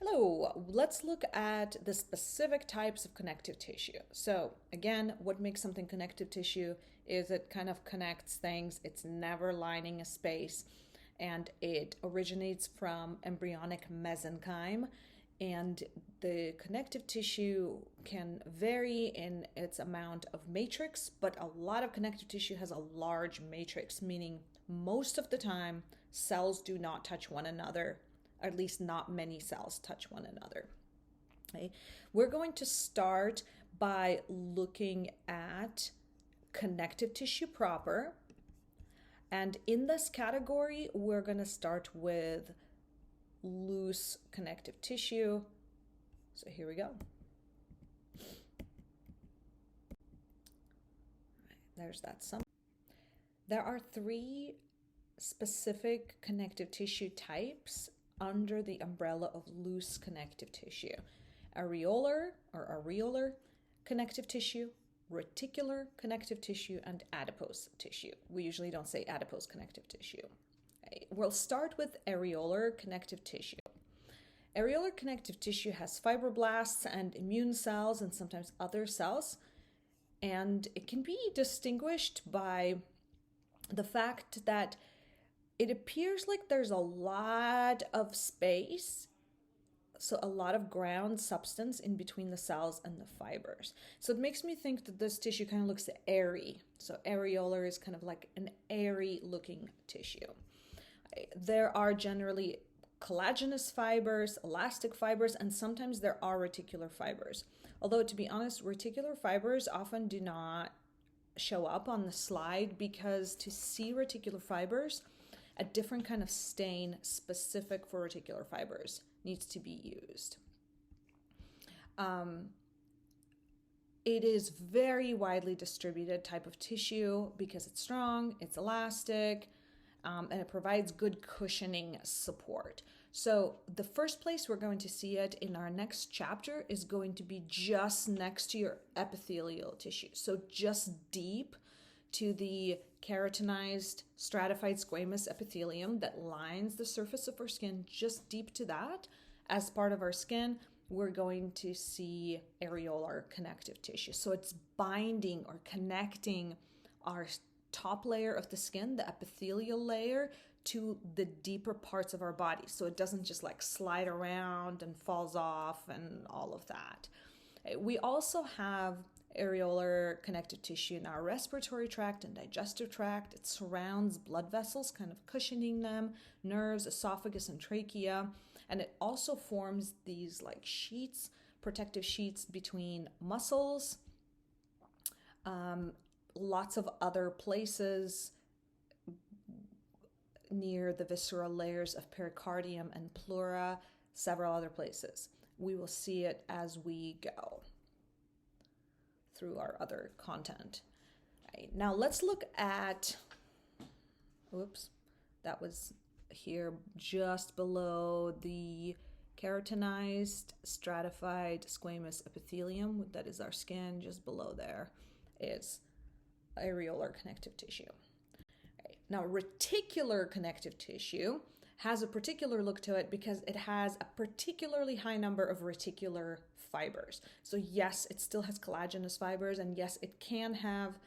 Hello, let's look at the specific types of connective tissue. So again, what makes something connective tissue is it kind of connects things. It's never lining a space, and it originates from embryonic mesenchyme. And the connective tissue can vary in its amount of matrix, but a lot of connective tissue has a large matrix, meaning most of the time cells do not touch one another, or at least not many cells touch one another. Okay. We're going to start by looking at connective tissue proper. And in this category, we're going to start with loose connective tissue. So here we go. There's that sum. There are three specific connective tissue types under the umbrella of loose connective tissue: areolar or areolar connective tissue, reticular connective tissue, and adipose tissue. We usually don't say adipose connective tissue. Okay. We'll start with areolar connective tissue. Areolar connective tissue has fibroblasts and immune cells and sometimes other cells, and it can be distinguished by the fact that it appears like there's a lot of space, so a lot of ground substance in between the cells and the fibers. So it makes me think that this tissue kind of looks airy. So areolar is kind of like an airy looking tissue. There are generally collagenous fibers, elastic fibers, and sometimes there are reticular fibers. Although, to be honest, reticular fibers often do not show up on the slide, because to see reticular fibers, a different kind of stain specific for reticular fibers needs to be used. It is very widely distributed type of tissue because it's strong, it's elastic, and it provides good cushioning support. So the first place we're going to see it in our next chapter is going to be just next to your epithelial tissue. So just deep to the keratinized stratified squamous epithelium that lines the surface of our skin, just deep to that, as part of our skin, we're going to see areolar connective tissue. So it's binding or connecting our top layer of the skin, the epithelial layer, to the deeper parts of our body. So it doesn't just like slide around and falls off and all of that. We also have areolar connective tissue in our respiratory tract and digestive tract. It surrounds blood vessels, kind of cushioning them, nerves, esophagus, and trachea. And it also forms these like sheets, protective sheets between muscles, lots of other places near the visceral layers of pericardium and pleura, several other places. We will see it as we go through our other content. Right, now let's look at, that was here just below the keratinized stratified squamous epithelium. That is our skin. Just below there is areolar connective tissue. Right, now reticular connective tissue has a particular look to it because it has a particularly high number of reticular fibers. So yes, it still has collagenous fibers, and yes, it can have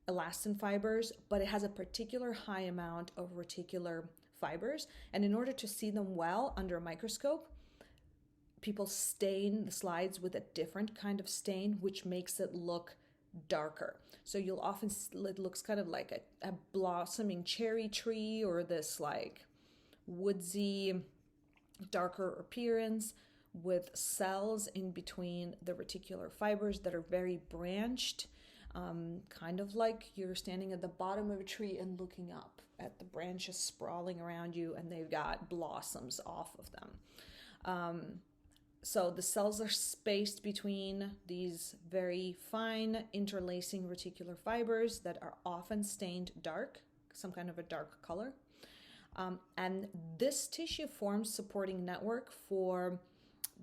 elastin fibers, but it has a particular high amount of reticular fibers. And in order to see them well under a microscope, people stain the slides with a different kind of stain, which makes it look darker. So you'll often, it looks kind of like a blossoming cherry tree, or this like woodsy, darker appearance with cells in between the reticular fibers that are very branched, kind of like you're standing at the bottom of a tree and looking up at the branches sprawling around you, and they've got blossoms off of them. So the cells are spaced between these very fine interlacing reticular fibers that are often stained dark, some kind of a dark color. And this tissue forms supporting network for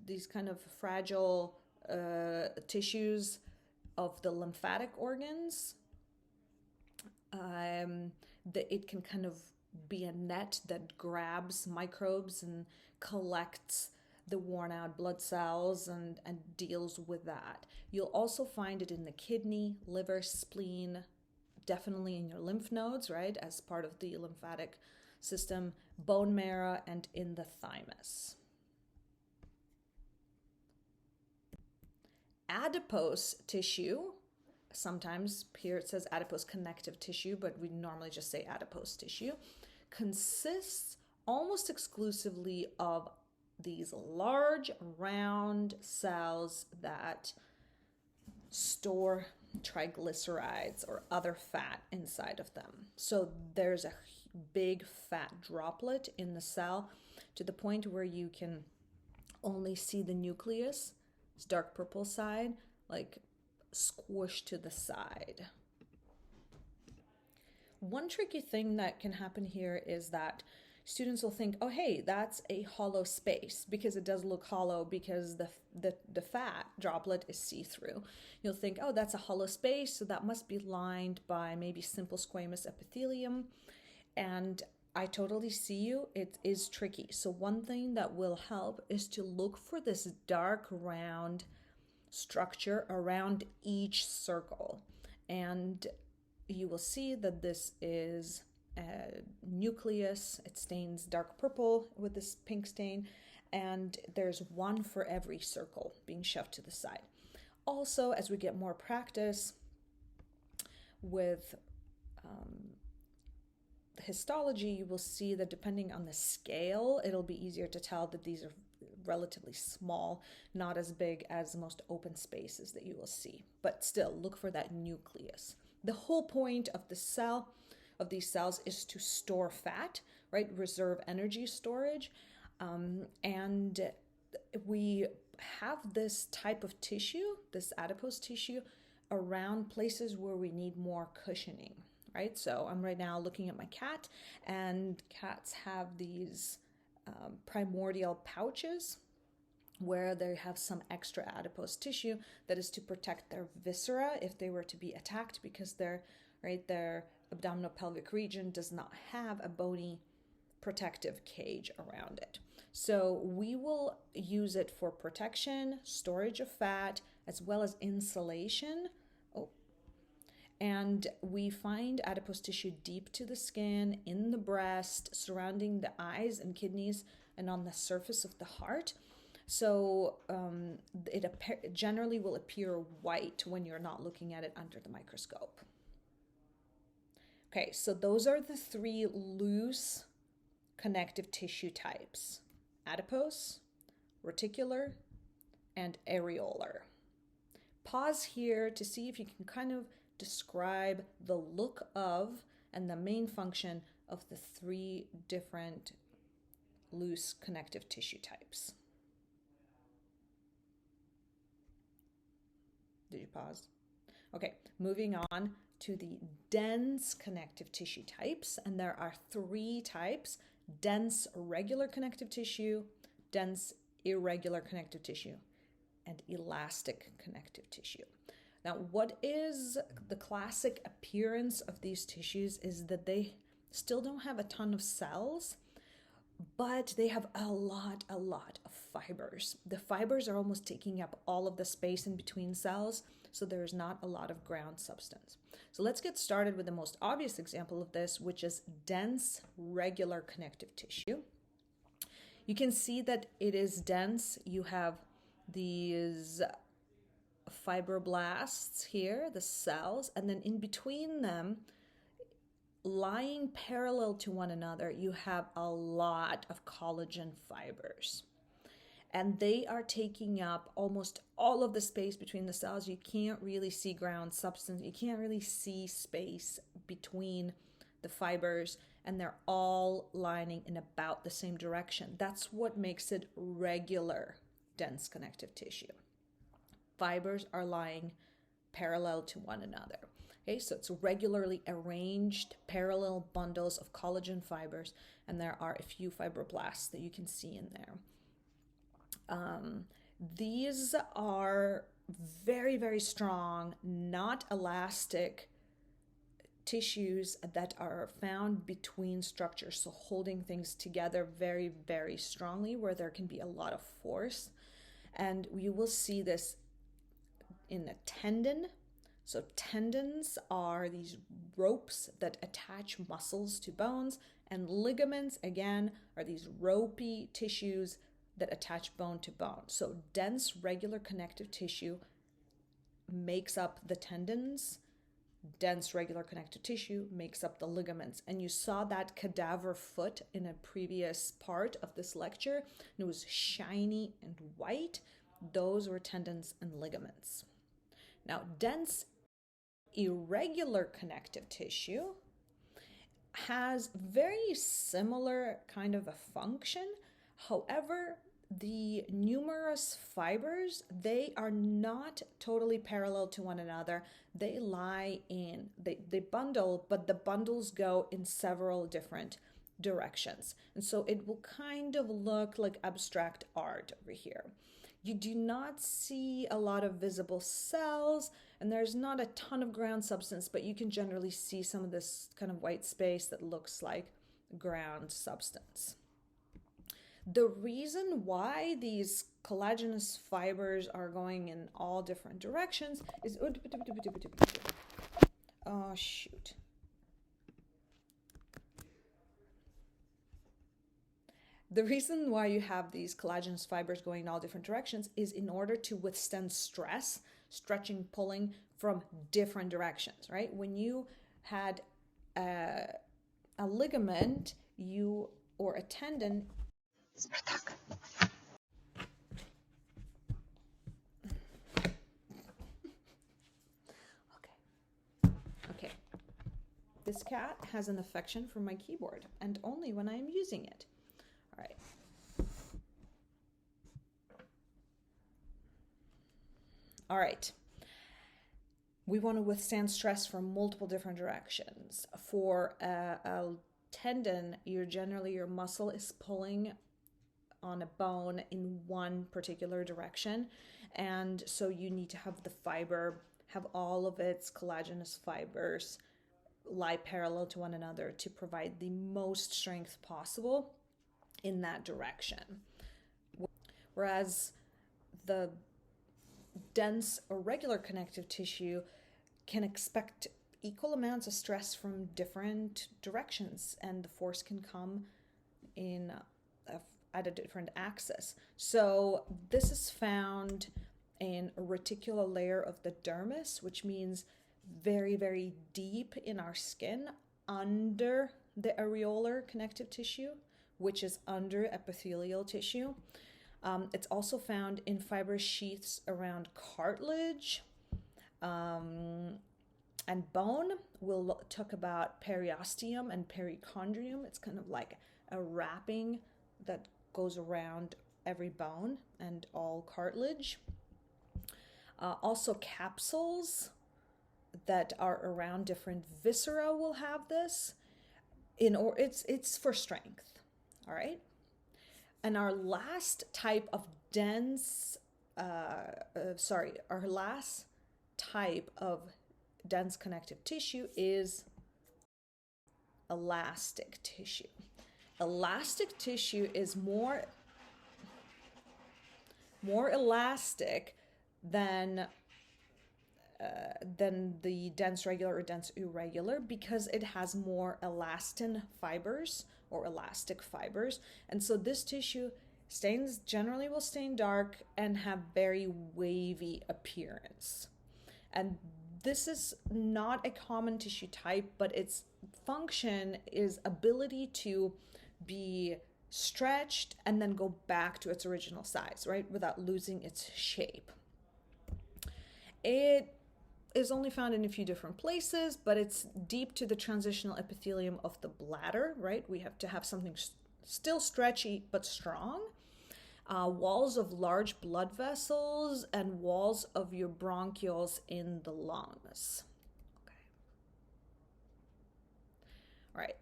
these kind of fragile tissues of the lymphatic organs. It can kind of be a net that grabs microbes and collects the worn out blood cells and deals with that. You'll also find it in the kidney, liver, spleen, definitely in your lymph nodes, right, as part of the lymphatic system, bone marrow, and in the thymus. Adipose tissue, sometimes here it says adipose connective tissue, but we normally just say adipose tissue, consists almost exclusively of these large round cells that store triglycerides or other fat inside of them. So there's a big fat droplet in the cell to the point where you can only see the nucleus, it's dark purple side, like squished to the side. One tricky thing that can happen here is that students will think, oh, hey, that's a hollow space, because it does look hollow because the fat droplet is see-through. You'll think, oh, that's a hollow space, so that must be lined by maybe simple squamous epithelium. And I totally see you. It is tricky. So one thing that will help is to look for this dark round structure around each circle. And you will see that this is a nucleus. It stains dark purple with this pink stain, and there's one for every circle being shoved to the side. Also, as we get more practice with histology, you will see that depending on the scale, it'll be easier to tell that these are relatively small, not as big as most open spaces that you will see. But still, look for that nucleus. The whole point of the cell, of these cells, is to store fat, right? Reserve energy storage. And we have this type of tissue, this adipose tissue, around places where we need more cushioning, right? So I'm right now looking at my cat, and cats have these primordial pouches where they have some extra adipose tissue that is to protect their viscera if they were to be attacked, because their abdominal pelvic region does not have a bony protective cage around it. So we will use it for protection, storage of fat, as well as insulation. And we find adipose tissue deep to the skin, in the breast, surrounding the eyes and kidneys, and on the surface of the heart. So it generally will appear white when you're not looking at it under the microscope. Okay, so those are the three loose connective tissue types: adipose, reticular, and areolar. Pause here to see if you can kind of describe the look of and the main function of the three different loose connective tissue types. Did you pause? Okay, moving on to the dense connective tissue types, and there are three types: dense regular connective tissue, dense irregular connective tissue, and elastic connective tissue. Now, what is the classic appearance of these tissues is that they still don't have a ton of cells, but they have a lot of fibers. The fibers are almost taking up all of the space in between cells, so there is not a lot of ground substance. So let's get started with the most obvious example of this, which is dense regular connective tissue. You can see that it is dense. You have these fibroblasts here, the cells, and then in between them, lying parallel to one another, you have a lot of collagen fibers. And they are taking up almost all of the space between the cells. You can't really see ground substance. You can't really see space between the fibers, and they're all lining in about the same direction. That's what makes it regular dense connective tissue. Fibers are lying parallel to one another. Okay, so it's regularly arranged parallel bundles of collagen fibers, and there are a few fibroblasts that you can see in there. These are very, very strong, not elastic tissues that are found between structures, so holding things together very, very strongly, where there can be a lot of force. And you will see this in a tendon. So tendons are these ropes that attach muscles to bones, and ligaments, again, are these ropey tissues that attach bone to bone. So dense, regular connective tissue makes up the tendons. Dense, regular connective tissue makes up the ligaments. And you saw that cadaver foot in a previous part of this lecture, and it was shiny and white. Those were tendons and ligaments. Now, dense, irregular connective tissue has very similar kind of a function. However, the numerous fibers, they are not totally parallel to one another. They lie in, they bundle, but the bundles go in several different directions. And so it will kind of look like abstract art over here. You do not see a lot of visible cells, and there's not a ton of ground substance, but you can generally see some of this kind of white space that looks like ground substance. The reason why these collagenous fibers are going in all different directions is... Oh, shoot. The reason why you have these collagenous fibers going in all different directions is in order to withstand stress, stretching, pulling from different directions, right? When you had a ligament, or a tendon... Okay. This cat has an affection for my keyboard, and only when I am using it. All right. All right. We want to withstand stress from multiple different directions. For a tendon, your muscle is pulling on a bone in one particular direction. And so you need to have the fiber, have all of its collagenous fibers lie parallel to one another to provide the most strength possible in that direction. Whereas the dense or regular connective tissue can expect equal amounts of stress from different directions, and the force can come in at a different axis. So this is found in a reticular layer of the dermis, which means very, very deep in our skin under the areolar connective tissue, which is under epithelial tissue. It's also found in fibrous sheaths around cartilage and bone. We'll talk about periosteum and perichondrium. It's kind of like a wrapping that goes around every bone and all cartilage. Also capsules that are around different viscera will have this. It's for strength, all right? And our last type of dense connective tissue is elastic tissue. Elastic tissue is more elastic than the dense regular or dense irregular, because it has more elastin fibers or elastic fibers. And so this tissue generally will stain dark and have very wavy appearance. And this is not a common tissue type, but its function is ability to be stretched and then go back to its original size, right, without losing its shape. It is only found in a few different places, but it's deep to the transitional epithelium of the bladder, right? We have to have something still stretchy but strong. Walls of large blood vessels and walls of your bronchioles in the lungs. Okay. All right.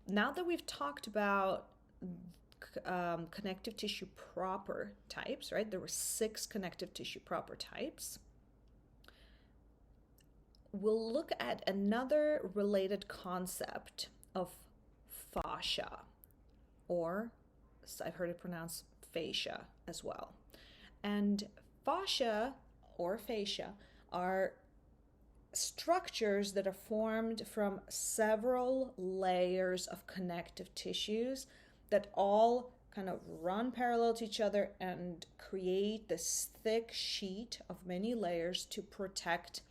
Now that we've talked about connective tissue proper types, right? There were 6 connective tissue proper types. we'll look at another related concept of fascia, or I've heard it pronounced fascia as well. And fascia or fascia are structures that are formed from several layers of connective tissues that all kind of run parallel to each other and create this thick sheet of many layers to protect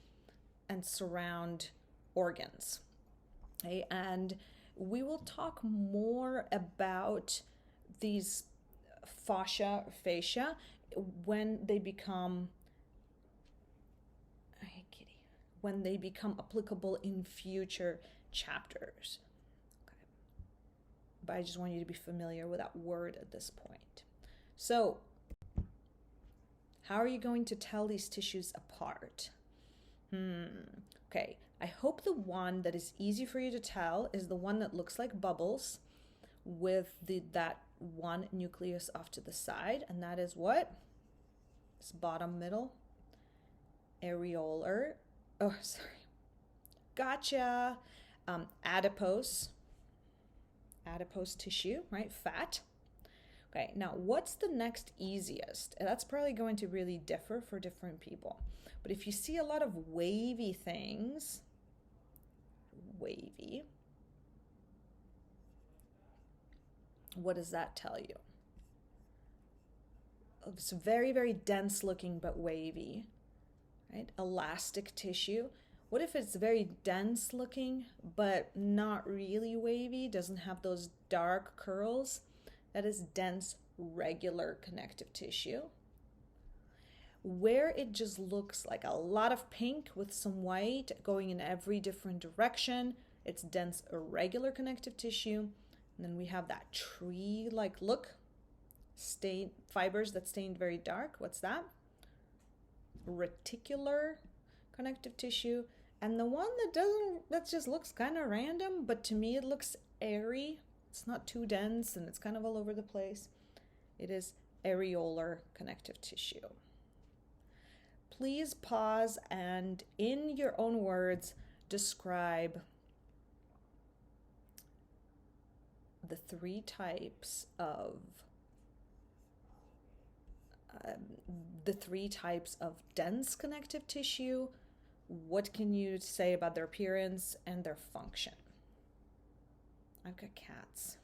and surround organs. Okay? And we will talk more about these fascia when they become applicable in future chapters. Okay. But I just want you to be familiar with that word at this point. So, how are you going to tell these tissues apart? Okay, I hope the one that is easy for you to tell is the one that looks like bubbles with that one nucleus off to the side, and that is what? This bottom middle areolar. Oh, sorry. Gotcha. Adipose tissue, right? Fat. Okay, now what's the next easiest? And that's probably going to really differ for different people. But if you see a lot of wavy things, what does that tell you? It's very, very dense looking but wavy, right? Elastic tissue. What if it's very dense looking but not really wavy, doesn't have those dark curls? That is dense, regular connective tissue. Where it just looks like a lot of pink with some white going in every different direction, it's dense, irregular connective tissue. And then we have that tree-like look, fibers that stained very dark. What's that? Reticular connective tissue. And the one that just looks kind of random, but to me it looks airy. It's not too dense and it's kind of all over the place. It is areolar connective tissue. Please pause and, in your own words, describe the three types of dense connective tissue. What can you say about their appearance and their function? I've got cats.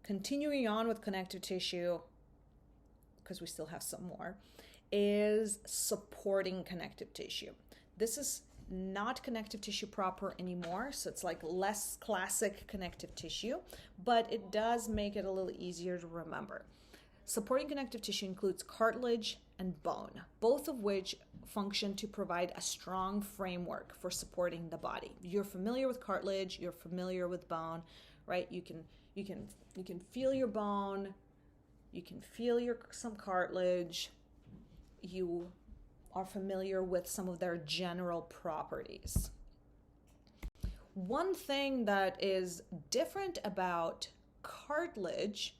Continuing on with connective tissue, because we still have some more, is supporting connective tissue. This is not connective tissue proper anymore, so it's like less classic connective tissue, but it does make it a little easier to remember. Supporting connective tissue includes cartilage and bone, both of which function to provide a strong framework for supporting the body. You're familiar with cartilage, you're familiar with bone, right? You can feel your bone, you can feel some cartilage, you are familiar with some of their general properties. One thing that is different about cartilage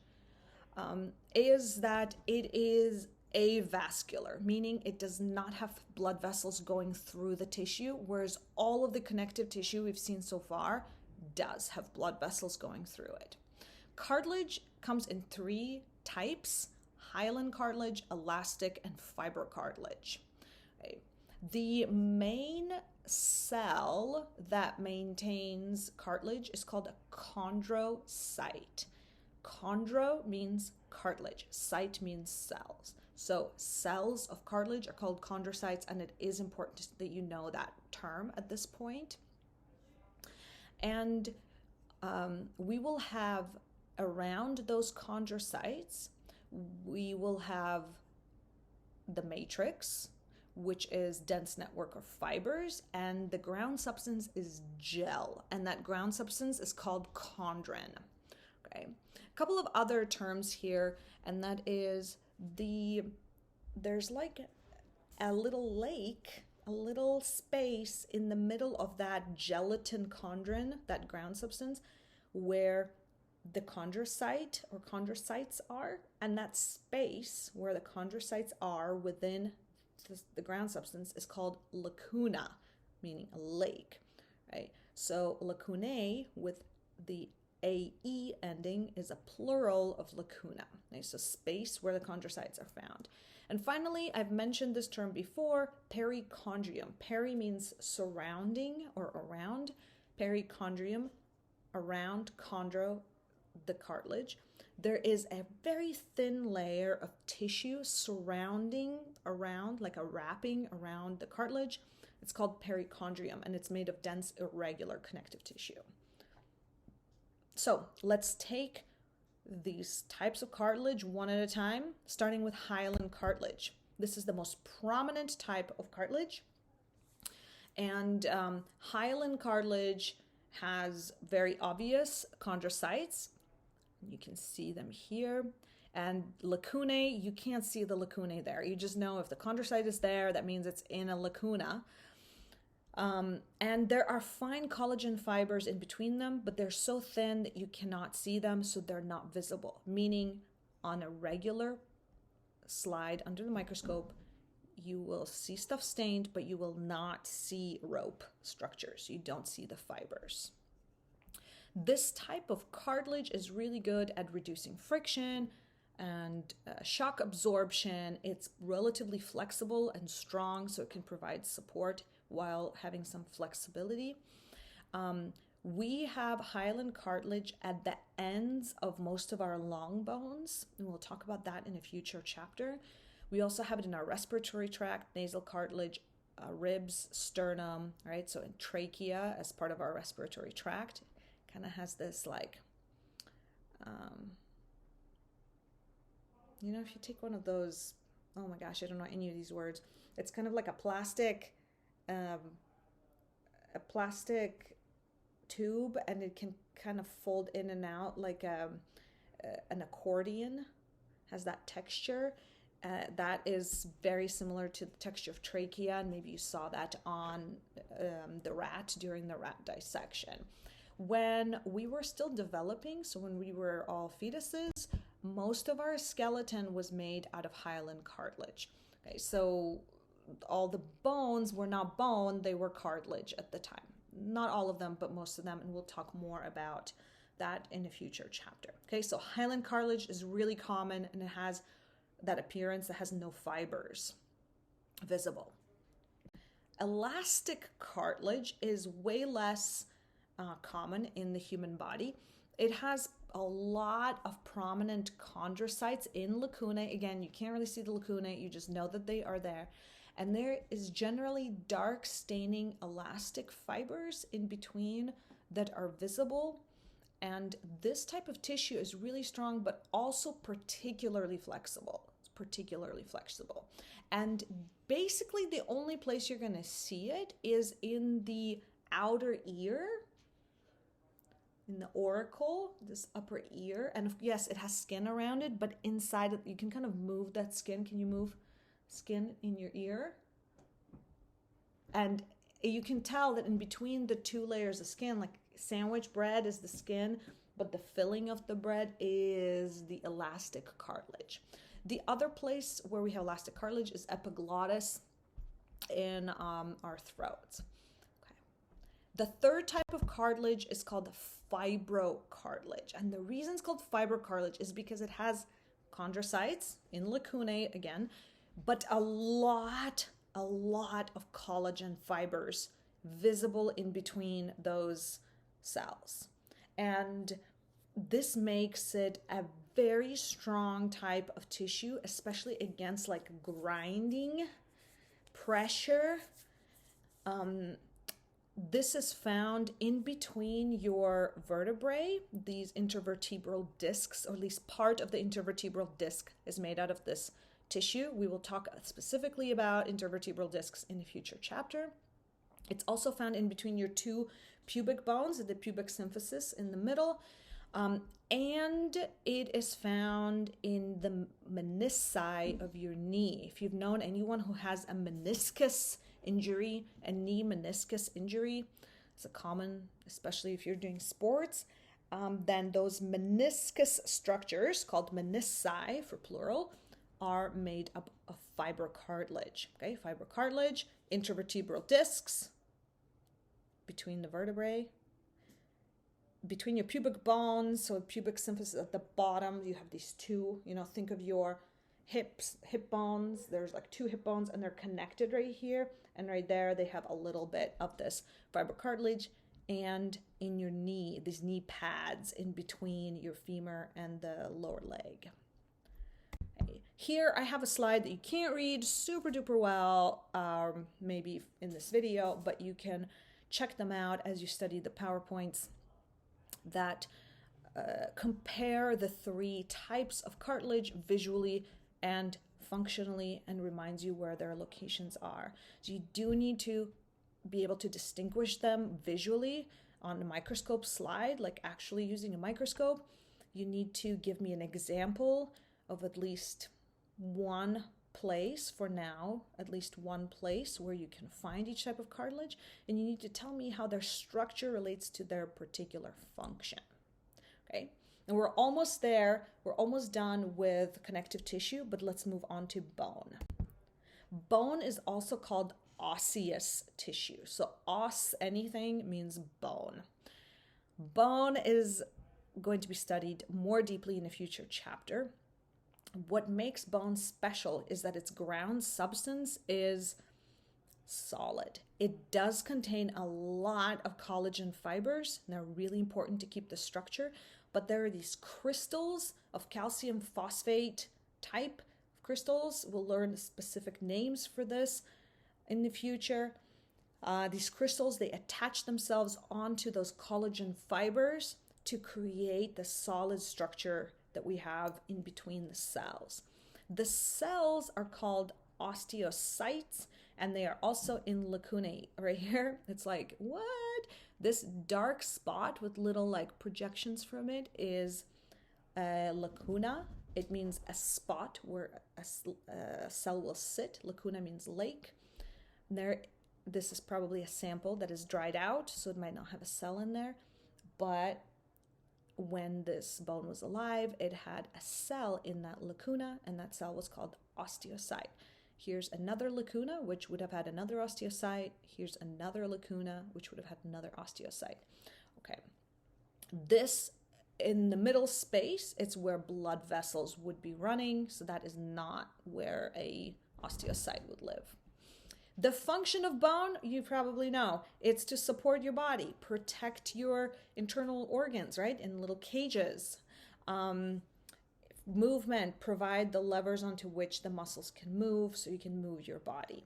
is that it is avascular, meaning it does not have blood vessels going through the tissue, whereas all of the connective tissue we've seen so far does have blood vessels going through it. Cartilage comes in three types: hyaline cartilage, elastic, and fibrocartilage. Okay. The main cell that maintains cartilage is called a chondrocyte. Chondro means cartilage, cyte means cells. So cells of cartilage are called chondrocytes, and it is important that you know that term at this point. And we will have around those chondrocytes, we will have the matrix, which is dense network of fibers, and the ground substance is gel, and that ground substance is called chondrin. Okay, a couple of other terms here, and that is there's like a little lake, a little space in the middle of that gelatin chondrin, that ground substance, where the chondrocyte or chondrocytes are, and that space where the chondrocytes are within the ground substance is called lacuna, meaning a lake, right? So lacunae with the AE ending is a plural of lacuna, right? So space where the chondrocytes are found. And finally, I've mentioned this term before, perichondrium. Peri means surrounding or around. Perichondrium, around chondro, the cartilage. There is a very thin layer of tissue surrounding around, like a wrapping around the cartilage. It's called perichondrium, and it's made of dense, irregular connective tissue. So let's take these types of cartilage one at a time, starting with hyaline cartilage. This is the most prominent type of cartilage. And hyaline cartilage has very obvious chondrocytes. You can see them here. And lacunae, you can't see the lacunae there. You just know if the chondrocyte is there, that means it's in a lacuna. And there are fine collagen fibers in between them, but they're so thin that you cannot see them, so they're not visible. Meaning, on a regular slide under the microscope, you will see stuff stained, but you will not see rope structures. You don't see the fibers. This type of cartilage is really good at reducing friction and shock absorption. It's relatively flexible and strong, so it can provide support while having some flexibility. We have hyaline cartilage at the ends of most of our long bones, and we'll talk about that in a future chapter. We also have it in our respiratory tract, nasal cartilage, ribs, sternum, right? So in trachea as part of our respiratory tract, kind of has this like, if you take one of those, oh my gosh, I don't know any of these words. It's kind of like a plastic tube, and it can kind of fold in and out like an accordion, has that texture. That is very similar to the texture of trachea, and maybe you saw that on the rat during the rat dissection. When we were still developing, so when we were all fetuses, most of our skeleton was made out of hyaline cartilage. Okay, so all the bones were not bone, they were cartilage at the time. Not all of them, but most of them, and we'll talk more about that in a future chapter. Okay, so hyaline cartilage is really common, and it has that appearance that has no fibers visible. Elastic cartilage is way less common in the human body. It has a lot of prominent chondrocytes in lacunae. Again, you can't really see the lacunae, you just know that they are there. And there is generally dark staining elastic fibers in between that are visible. And this type of tissue is really strong, but also particularly flexible. It's particularly flexible. And basically the only place you're going to see it is in the outer ear, in the auricle, this upper ear. And yes, it has skin around it, but inside it, you can kind of move that skin. Can you move skin in your ear? And you can tell that in between the two layers of skin, like sandwich bread is the skin, but the filling of the bread is the elastic cartilage. The other place where we have elastic cartilage is epiglottis in our throats. Okay. The third type of cartilage is called fibrocartilage. And the reason it's called fibrocartilage is because it has chondrocytes in lacunae again, but a lot of collagen fibers visible in between those cells. And this makes it a very strong type of tissue, especially against like grinding pressure. This is found in between your vertebrae, these intervertebral discs, or at least part of the intervertebral disc is made out of this tissue. We will talk specifically about intervertebral discs in a future chapter. It's also found in between your two pubic bones, the pubic symphysis in the middle, and it is found in the menisci of your knee. If you've known anyone who has a meniscus injury, a knee meniscus injury, it's a common, especially if you're doing sports, then those meniscus structures, called menisci for plural, are made up of fibrocartilage. Okay, fibrocartilage, intervertebral discs between the vertebrae, between your pubic bones, so pubic symphysis at the bottom, you have these two, think of your hip bones. There's like two hip bones and they're connected right here. And right there, they have a little bit of this fibrocartilage. And in your knee, these knee pads in between your femur and the lower leg. Okay. Here I have a slide that you can't read super duper well, maybe in this video, but you can check them out as you study the PowerPoints that compare the three types of cartilage visually and functionally and reminds you where their locations are. So you do need to be able to distinguish them visually on a microscope slide, like actually using a microscope. You need to give me an example of at least one place for now, at least one place where you can find each type of cartilage, and you need to tell me how their structure relates to their particular function. Okay, and we're almost there. We're almost done with connective tissue, but let's move on to bone. Bone is also called osseous tissue. So os anything means bone. Bone is going to be studied more deeply in a future chapter. What makes bone special is that its ground substance is solid. It does contain a lot of collagen fibers, and they're really important to keep the structure, but there are these crystals of calcium phosphate type crystals. We'll learn specific names for this in the future. These crystals, they attach themselves onto those collagen fibers to create the solid structure that we have in between the cells. The cells are called osteocytes, and they are also in lacunae. Right here, it's like, what? This dark spot with little like projections from it is a lacuna. It means a spot where a cell will sit. Lacuna means lake. This is probably a sample that is dried out, so it might not have a cell in there, but when this bone was alive, it had a cell in that lacuna, and that cell was called osteocyte. Here's another lacuna, which would have had another osteocyte. Here's another lacuna, which would have had another osteocyte. Okay. This, in the middle space, it's where blood vessels would be running, so that is not where a osteocyte would live. The function of bone, you probably know, it's to support your body, protect your internal organs, right, in little cages. Movement, provide the levers onto which the muscles can move so you can move your body.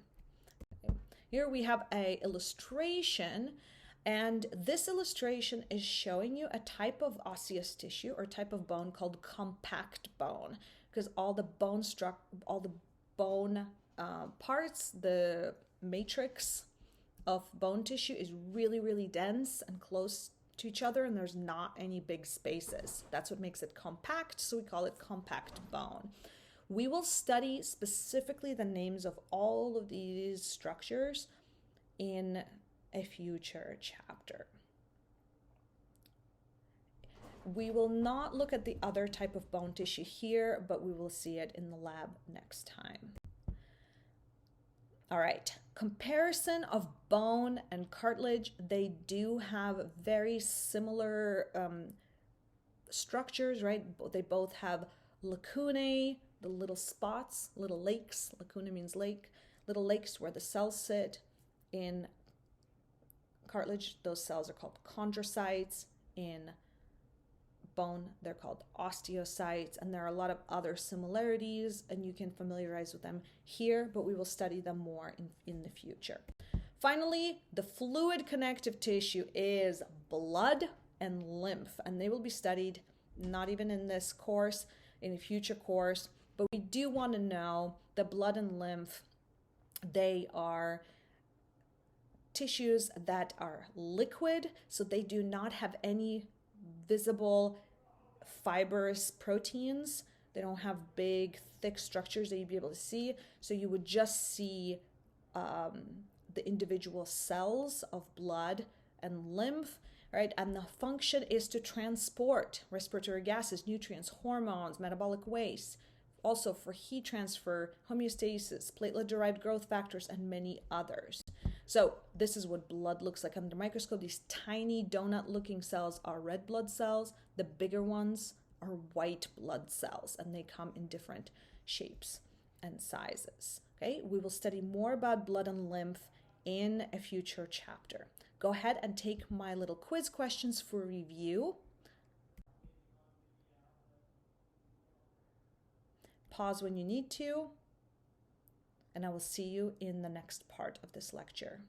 Here we have an illustration, and this illustration is showing you a type of osseous tissue or type of bone called compact bone, because all the bone parts, the matrix of bone tissue is really, really dense and close to each other, and there's not any big spaces. That's what makes it compact, so we call it compact bone. We will study specifically the names of all of these structures in a future chapter. We will not look at the other type of bone tissue here, but we will see it in the lab next time. All right, comparison of bone and cartilage. They do have very similar structures, right? They both have lacunae, the little spots, little lakes. Lacuna means lake. Little lakes where the cells sit. In cartilage, those cells are called chondrocytes. In bone, they're called osteocytes, and there are a lot of other similarities, and you can familiarize with them here, but we will study them more in the future. Finally, the fluid connective tissue is blood and lymph, and they will be studied not even in this course, in a future course, but we do want to know that blood and lymph, they are tissues that are liquid, so they do not have any visible fibrous proteins. They don't have big, thick structures that you'd be able to see. So you would just see the individual cells of blood and lymph. right? And the function is to transport respiratory gases, nutrients, hormones, metabolic waste, also for heat transfer, homeostasis, platelet-derived growth factors, and many others. So this is what blood looks like under the microscope. These tiny donut-looking cells are red blood cells. The bigger ones are white blood cells, and they come in different shapes and sizes. Okay, we will study more about blood and lymph in a future chapter. Go ahead and take my little quiz questions for review. Pause when you need to, and I will see you in the next part of this lecture.